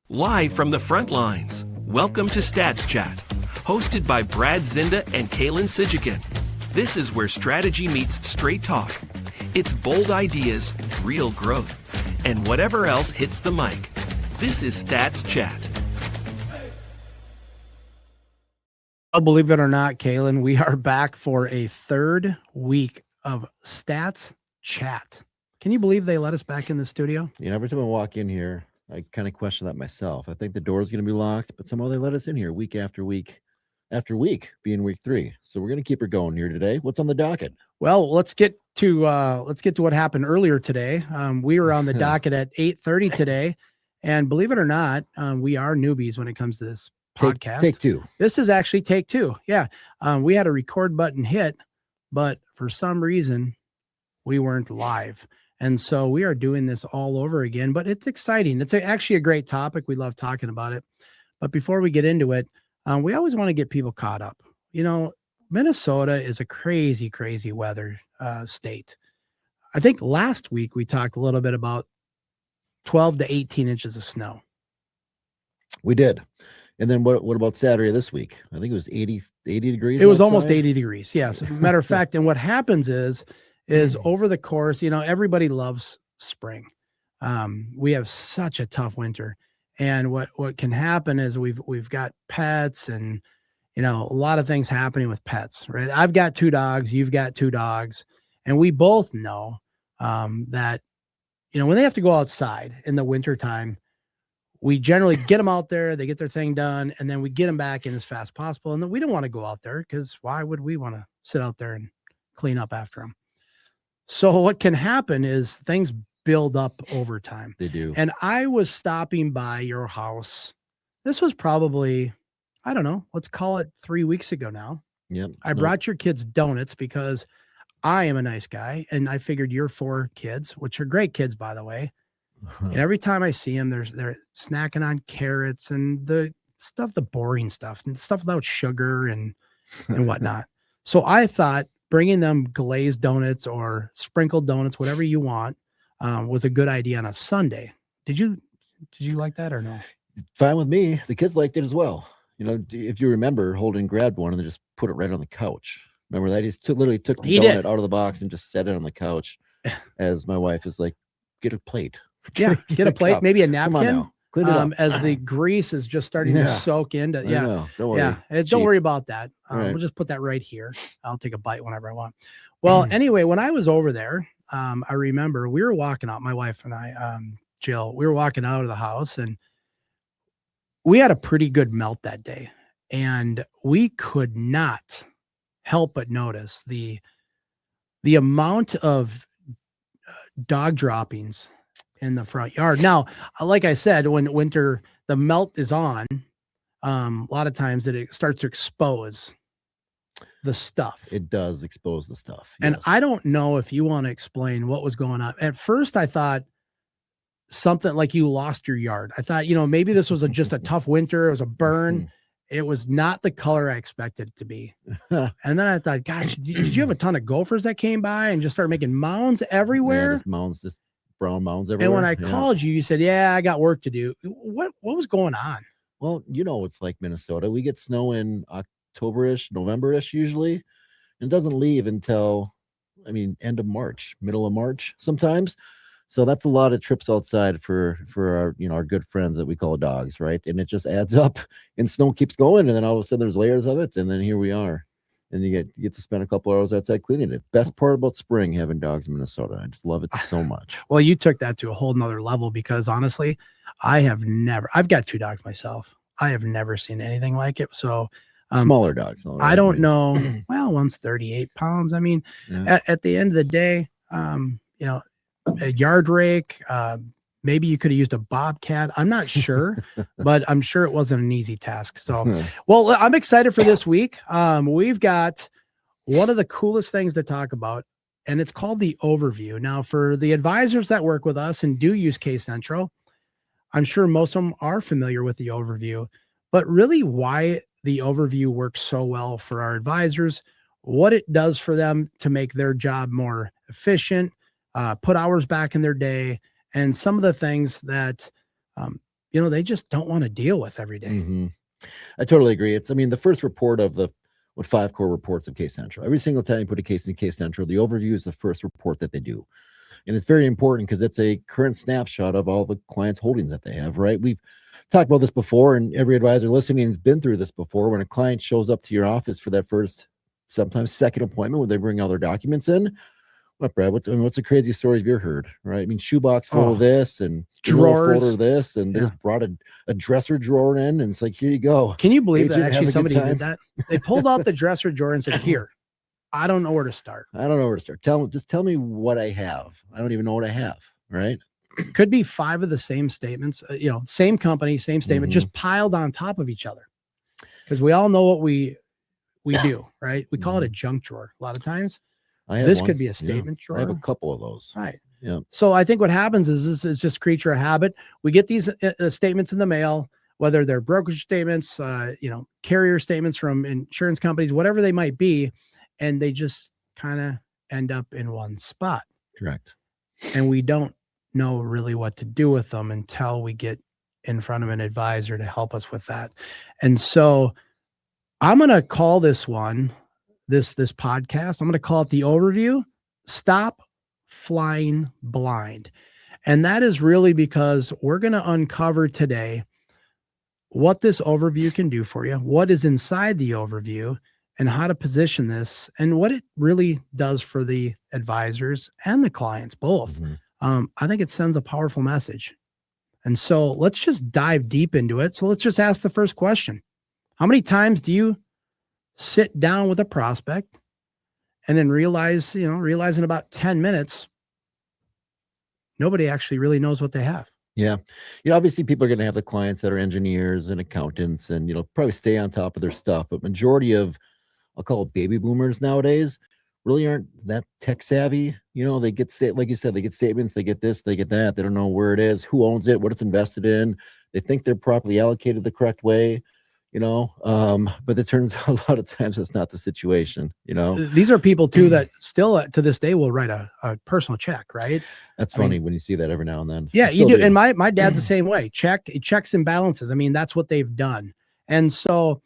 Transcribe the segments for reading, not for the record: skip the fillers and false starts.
Live from the front lines, welcome to Stats Chat, hosted by Zinda and Kalen Sigecan. This is where strategy meets straight talk. It's bold ideas, real growth, and whatever else hits the mic. This is Stats Chat. Well, believe it or not, Kalen, we are back for a third week of Stats Chat. Can you believe they let us back in the studio? You know, every time I walk in here, I kind of question that myself. I think the door's going to be locked, but somehow they let us in here week after week after week, being week 3. So we're going to keep her going here today. What's on the docket? Well, let's get to what happened earlier today. We were on the docket at 8:30 today, and believe it or not, we are newbies when it comes to this podcast. Take 2. This is actually take 2. Yeah, we had a record button hit, but for some reason, we weren't live. And so we are doing this all over again, but it's exciting. It's actually a great topic. We love talking about it. But before we get into it, we always want to get people caught up. You know, Minnesota is a crazy, crazy weather state. I think last week we talked a little bit about 12 to 18 inches of snow. We did. And then what about Saturday this week? I think it was 80 degrees. It was almost 80 degrees. Yes. Matter of fact, and what happens is over the course, you know, everybody loves spring. We have such a tough winter, and what can happen is we've got pets, and you know, a lot of things happening with pets, right? I've got 2 dogs, you've got 2 dogs, and we both know that, you know, when they have to go outside in the wintertime, we generally get them out there, they get their thing done, and then we get them back in as fast as possible. And then we don't want to go out there, because why would we want to sit out there and clean up after them? So what can happen is things build up over time. They do. And I was stopping by your house. This was probably, I don't know, let's call it 3 weeks ago now. Yep. I brought your kids donuts because I am a nice guy, and I figured your 4 kids, which are great kids, by the way. And every time I see them, they're snacking on carrots and the stuff, the boring stuff, and stuff without sugar and whatnot. So I thought bringing them glazed donuts or sprinkled donuts, whatever you want, was a good idea on a Sunday. Did you like that or no? Fine with me. The kids liked it as well. You know, if you remember, Holden grabbed one and then just put it right on the couch. Remember that? He just literally took the donut out of the box and just set it on the couch. As my wife is like, get a plate. Yeah, get a plate, maybe a napkin. As the grease is just starting to soak into. Yeah. Don't worry. Don't worry about that. Right. We'll just put that right here. I'll take a bite whenever I want. Well, anyway, when I was over there, I remember we were walking out, my wife and I, Jill, we were walking out of the house, and we had a pretty good melt that day, and we could not help but notice the amount of dog droppings in the front yard. Now, like I said, when winter, the melt is on, a lot of times it starts to expose the stuff. It does expose the stuff. And yes. I don't know if you want to explain what was going on. At first, I thought something like you lost your yard. I thought, you know, maybe this was just a tough winter. It was a burn. It was not the color I expected it to be. And then I thought, gosh, did you have a ton of gophers that came by and just start making mounds everywhere? Yeah, mounds, just brown mounds everywhere. And when I called you, you said, yeah, I got work to do. What was going on? Well, you know, it's like Minnesota. We get snow in October-ish, November-ish usually. And it doesn't leave until, end of March, middle of March sometimes. So that's a lot of trips outside for our, our good friends that we call dogs, right? And it just adds up, and snow keeps going, and then all of a sudden there's layers of it, and then here we are. And you get to spend a couple hours outside cleaning it. Best part about spring, having dogs in Minnesota. I just love it so much. Well, you took that to a whole nother level, because honestly, I've got 2 dogs myself. I have never seen anything like it. So smaller dogs. I don't know. Well, one's 38 pounds. At the end of the day, a yard rake, maybe you could have used a bobcat. I'm not sure, but I'm sure it wasn't an easy task. So, well, I'm excited for this week. We've got one of the coolest things to talk about, and it's called the overview. Now, for the advisors that work with us and do use Case Central, I'm sure most of them are familiar with the overview, but really why the overview works so well for our advisors, what it does for them to make their job more efficient, put hours back in their day, and some of the things that, they just don't want to deal with every day. Mm-hmm. I totally agree. I mean, the first report of the 5 core reports of Case Central. Every single time you put a case in Case Central, the overview is the first report that they do. And it's very important because it's a current snapshot of all the clients' holdings that they have, right? We've talked about this before, and every advisor listening has been through this before. When a client shows up to your office for that first, sometimes second appointment, where they bring all their documents in, what, Brad? What's the craziest stories you've heard, right? I mean, shoebox full of this and drawers, folder of this, and they just brought a dresser drawer in, and it's like, here you go. Can you believe that actually somebody did that? They pulled out the dresser drawer and said, "Here, I don't know where to start. Just tell me what I have. I don't even know what I have." Right? Could be 5 of the same statements. Same company, same statement, just piled on top of each other. Because we all know what we do, right? We call it a junk drawer a lot of times. This could be a statement drawer. I have a couple of those. Right. Yeah. So I think what happens is this is just creature of habit. We get these statements in the mail, whether they're brokerage statements, carrier statements from insurance companies, whatever they might be, and they just kind of end up in one spot. Correct. And we don't know really what to do with them until we get in front of an advisor to help us with that. And so I'm going to call this one, this podcast, I'm going to call it the overview, Stop Flying Blind. And that is really because we're going to uncover today what this overview can do for you, what is inside the overview, and how to position this, and what it really does for the advisors and the clients, both. I think it sends a powerful message. And so let's just dive deep into it. So let's just ask the first question. How many times do you sit down with a prospect and then realize in about 10 minutes, nobody actually really knows what they have? Yeah. Obviously people are going to have the clients that are engineers and accountants and, probably stay on top of their stuff. But majority of, I'll call it baby boomers nowadays, really aren't that tech savvy. They get, like you said, they get statements, they get this, they get that. They don't know where it is, who owns it, what it's invested in. They think they're properly allocated the correct way. But it turns out a lot of times that's not the situation. These are people too that still to this day will write a personal check, right? That's funny when you see that every now and then. Yeah, you do. And my dad's the same way. Checks and balances. I mean, that's what they've done. And so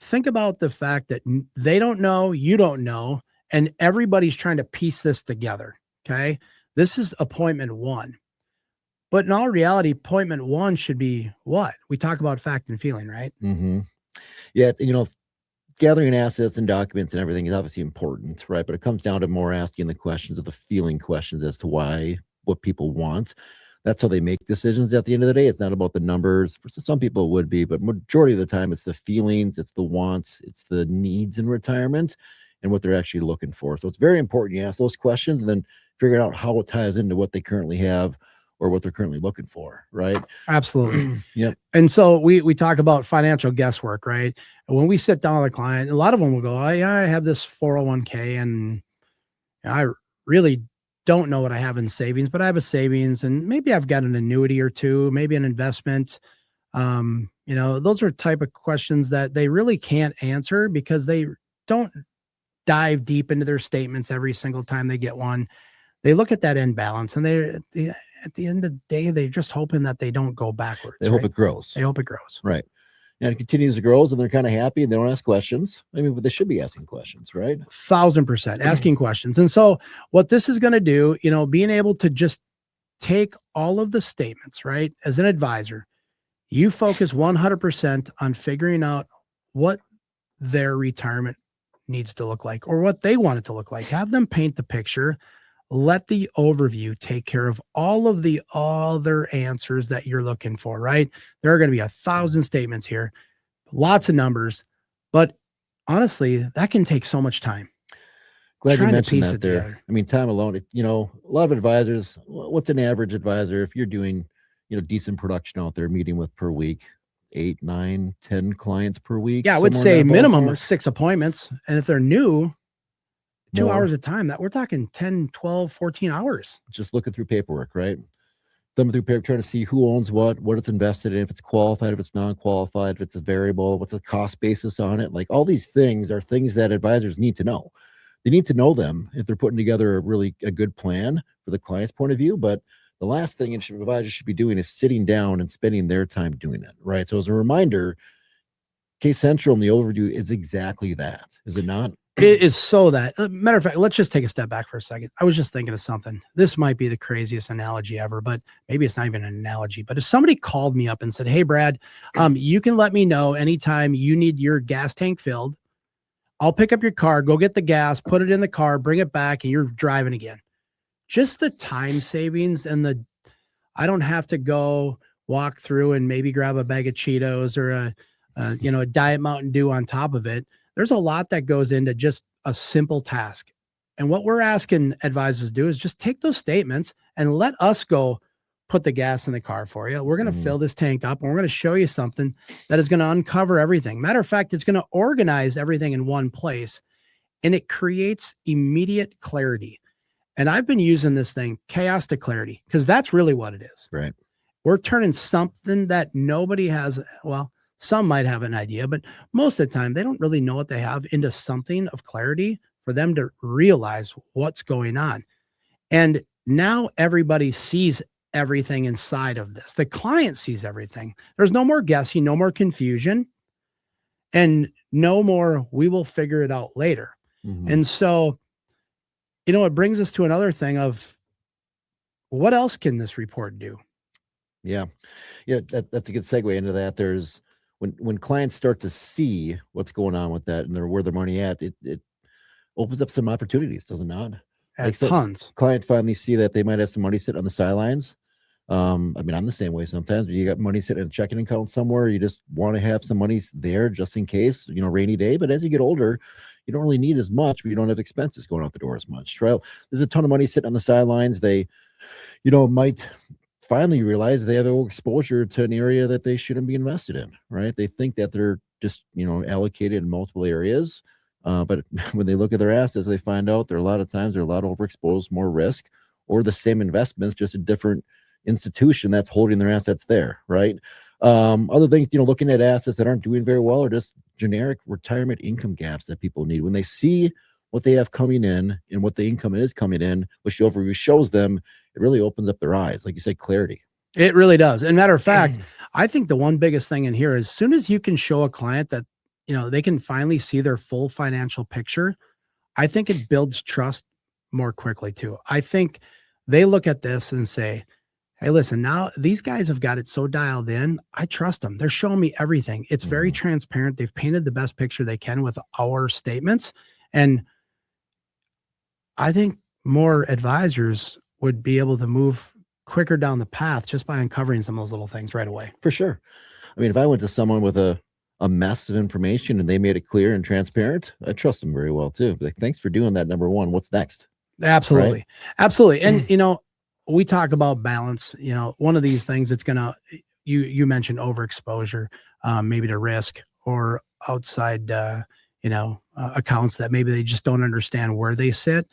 think about the fact that they don't know, you don't know, and everybody's trying to piece this together. Okay. This is appointment 1. But in all reality, appointment 1 should be what? We talk about fact and feeling, right? Mm-hmm. Yeah. Gathering assets and documents and everything is obviously important, right? But it comes down to more asking the questions of the feeling questions as to what people want. That's how they make decisions at the end of the day. It's not about the numbers. For some people it would be, but majority of the time it's the feelings, it's the wants, it's the needs in retirement and what they're actually looking for. So it's very important you ask those questions and then figure out how it ties into what they currently have or what they're currently looking for, right? Absolutely. Yep. And so we talk about financial guesswork, right? And when we sit down with a client, a lot of them will go, I have this 401k and I really don't know what I have in savings, but I have a savings and maybe I've got an annuity or two, maybe an investment. Those are type of questions that they really can't answer because they don't dive deep into their statements every single time they get one. They look at that end balance and at the end of the day, they're just hoping that they don't go backwards. They hope it grows. They hope it grows. Right. And it continues to grow and they're kind of happy and they don't ask questions. I mean, but they should be asking questions, right? 1000% asking questions. And so what this is going to do, being able to just take all of the statements, right? As an advisor, you focus 100% on figuring out what their retirement needs to look like or what they want it to look like. Have them paint the picture. Let the overview take care of all of the other answers that you're looking for, right? There are going to be 1,000 statements here, lots of numbers, but honestly, that can take so much time. Glad you mentioned that there. Together. I mean, time alone, a lot of advisors, what's an average advisor? If you're doing, decent production out there, meeting with per week, 8, 9, 10 clients per week. Yeah, I would say minimum of 6 appointments. And if they're new, 2 hours of time, that we're talking 10, 12, 14 hours. Just looking through paperwork, right? Thumbing through paper, trying to see who owns what it's invested in, if it's qualified, if it's non-qualified, if it's a variable, what's the cost basis on it. Like all these things are things that advisors need to know. They need to know them if they're putting together a good plan for the client's point of view, but the last thing advisors should be doing is sitting down and spending their time doing it, right? So as a reminder, Case Central and the overview is exactly that, is it not? It is so that, matter of fact, let's just take a step back for a second. I was just thinking of something. This might be the craziest analogy ever, but maybe it's not even an analogy. But if somebody called me up and said, hey, Brad, you can let me know anytime you need your gas tank filled. I'll pick up your car, go get the gas, put it in the car, bring it back, and you're driving again. Just the time savings and I don't have to go walk through and maybe grab a bag of Cheetos or a Diet Mountain Dew on top of it. There's a lot that goes into just a simple task. And what we're asking advisors to do is just take those statements and let us go put the gas in the car for you. We're going to fill this tank up and we're going to show you something that is going to uncover everything. Matter of fact, it's going to organize everything in one place and it creates immediate clarity. And I've been using this thing, chaos to clarity, because that's really what it is. Right. We're turning something that nobody has. Well, some might have an idea, but most of the time they don't really know what they have into something of clarity for them to realize what's going on. And now everybody sees everything inside of this. The client sees everything. There's no more guessing, no more confusion, and no more, we will figure it out later. And so, it brings us to another thing of what else can this report do? Yeah. That's a good segue into that. There's when clients start to see what's going on with that and where their money at, it opens up some opportunities, does it not? Tons. Client finally see that they might have some money sitting on the sidelines. I'm the same way sometimes. You got money sitting in a checking account somewhere. You just want to have some money there just in case, rainy day. But as you get older, you don't really need as much, but you don't have expenses going out the door as much. Right? There's a ton of money sitting on the sidelines. They, might finally realize they have exposure to an area that they shouldn't be invested in, right? They think that they're just, allocated in multiple areas. But when they look at their assets, they find out they're a lot of overexposed, more risk, or the same investments, just a different institution that's holding their assets there, right? Other things, looking at assets that aren't doing very well are just generic retirement income gaps that people need. When they see what they have coming in and what the income is coming in, which the overview shows them, it really opens up their eyes. Like you said, clarity. It really does. And matter of fact, I think the one biggest thing in here is as soon as you can show a client that, they can finally see their full financial picture, I think it builds trust more quickly too. I think they look at this and say, hey, listen, now these guys have got it so dialed in. I trust them. They're showing me everything. It's very transparent. They've painted the best picture they can with our statements. And I think more advisors would be able to move quicker down the path just by uncovering some of those little things right away. For sure. If I went to someone with a mess of information and they made it clear and transparent, I trust them very well too. Like, thanks for doing that. Number one, what's next? Absolutely. Right? Absolutely. And, we talk about balance, one of these things that's going to, you mentioned overexposure, maybe to risk or outside, accounts that maybe they just don't understand where they sit.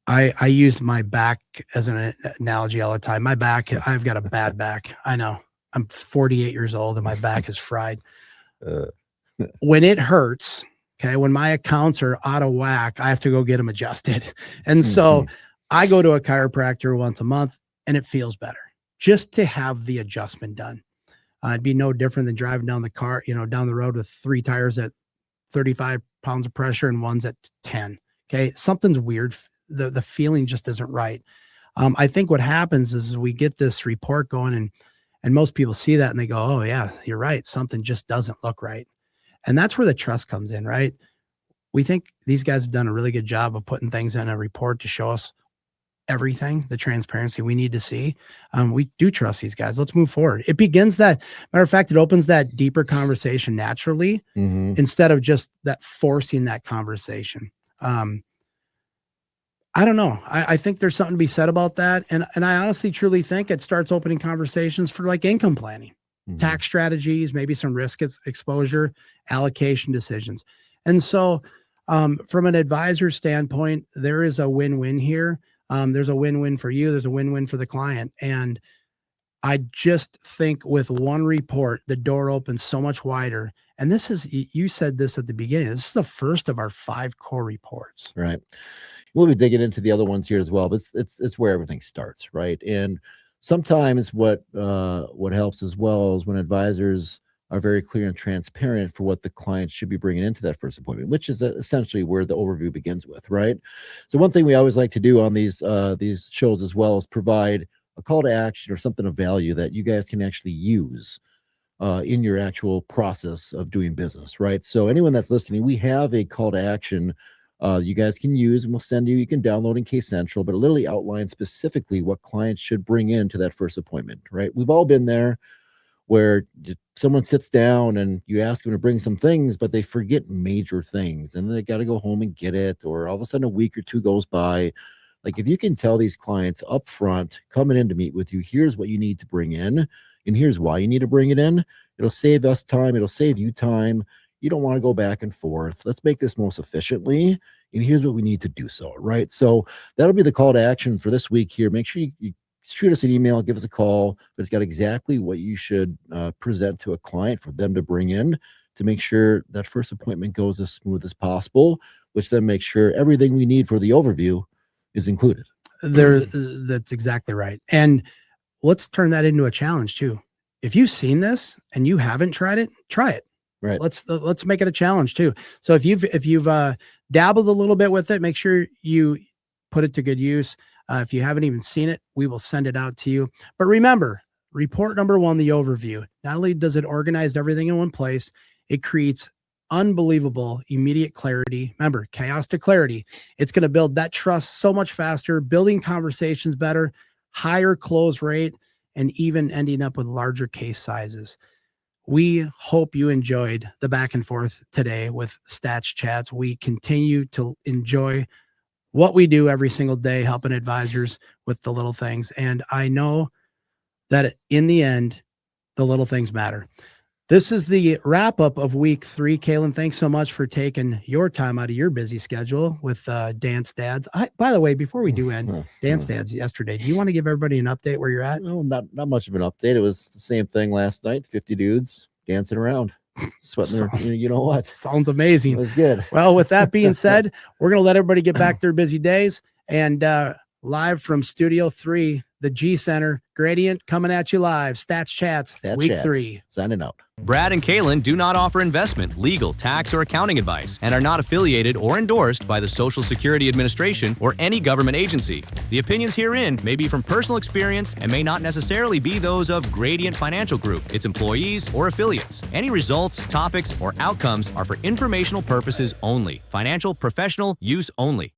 I use my back as an analogy all the time. My back, I've got a bad back. I know I'm 48 years old and my back is fried. When it hurts, okay, when my accounts are out of whack, I have to go get them adjusted. And so I go to a chiropractor once a month and it feels better just to have the adjustment done. It'd be no different than driving down the road with 3 tires at 35 pounds of pressure and one's at 10. Okay. Something's weird. The feeling just isn't right. I think what happens is we get this report going and most people see that and they go, oh yeah, you're right. Something just doesn't look right. And that's where the trust comes in, right? We think these guys have done a really good job of putting things in a report to show us everything, the transparency we need to see. We do trust these guys. Let's move forward. It begins that, matter of fact, it opens that deeper conversation naturally instead of just that forcing that conversation. I don't know. I think there's something to be said about that. And I honestly, truly think it starts opening conversations for like income planning, tax strategies, maybe some risk exposure, allocation decisions. And so from an advisor standpoint, there is a win-win here. There's a win-win for you. There's a win-win for the client. And I just think with one report, the door opens so much wider. And this is, you said this at the beginning, this is the first of our 5 core reports. Right. we'll be digging into the other ones here as well, but it's where everything starts, right? And sometimes what helps as well is when advisors are very clear and transparent for what the client should be bringing into that first appointment, which is essentially where the overview begins with, right? So one thing we always like to do on these shows as well is provide a call to action or something of value that you guys can actually use in your actual process of doing business, right? So anyone that's listening, we have a call to action you guys can use, and we'll send you can download in Case Central, but it literally outlines specifically what clients should bring into that first appointment, right? We've all been there where someone sits down and you ask them to bring some things, but they forget major things and they got to go home and get it, or all of a sudden a week or two goes by. Like, if you can tell these clients up front coming in to meet with you, here's what you need to bring in and here's why you need to bring it in, it'll save us time, it'll save you time. You don't want to go back and forth. Let's make this most efficiently, and here's what we need to do so, right? So that'll be the call to action for this week here. Make sure you shoot us an email, give us a call, but it's got exactly what you should present to a client for them to bring in to make sure that first appointment goes as smooth as possible, which then makes sure everything we need for the overview is included. That's exactly right. And let's turn that into a challenge too. If you've seen this and you haven't tried it, try it. Right. Let's make it a challenge too. So if you've dabbled a little bit with it, make sure you put it to good use. If you haven't even seen it, we will send it out to you. But remember, report number 1, the overview. Not only does it organize everything in one place, it creates unbelievable immediate clarity. Remember, chaos to clarity. It's going to build that trust so much faster, building conversations better, higher close rate, and even ending up with larger case sizes. We hope you enjoyed the back and forth today with Stats Chats. We continue to enjoy what we do every single day, helping advisors with the little things. And I know that in the end, the little things matter. This is the wrap up of week 3. Kalen, thanks so much for taking your time out of your busy schedule with Dance Dads. By the way, before we do end Dance Dads yesterday, do you want to give everybody an update where you're at? No, not much of an update. It was the same thing last night. 50 dudes dancing around, sweating their, you know what? Sounds amazing. It was good. Well, with that being said, we're going to let everybody get back their busy days, and live from Studio 3, the G Center, Gradient coming at you live. Stats Chats, week 3. Signing out. Brad and Kalen do not offer investment, legal, tax, or accounting advice and are not affiliated or endorsed by the Social Security Administration or any government agency. The opinions herein may be from personal experience and may not necessarily be those of Gradient Financial Group, its employees, or affiliates. Any results, topics, or outcomes are for informational purposes only. Financial professional use only.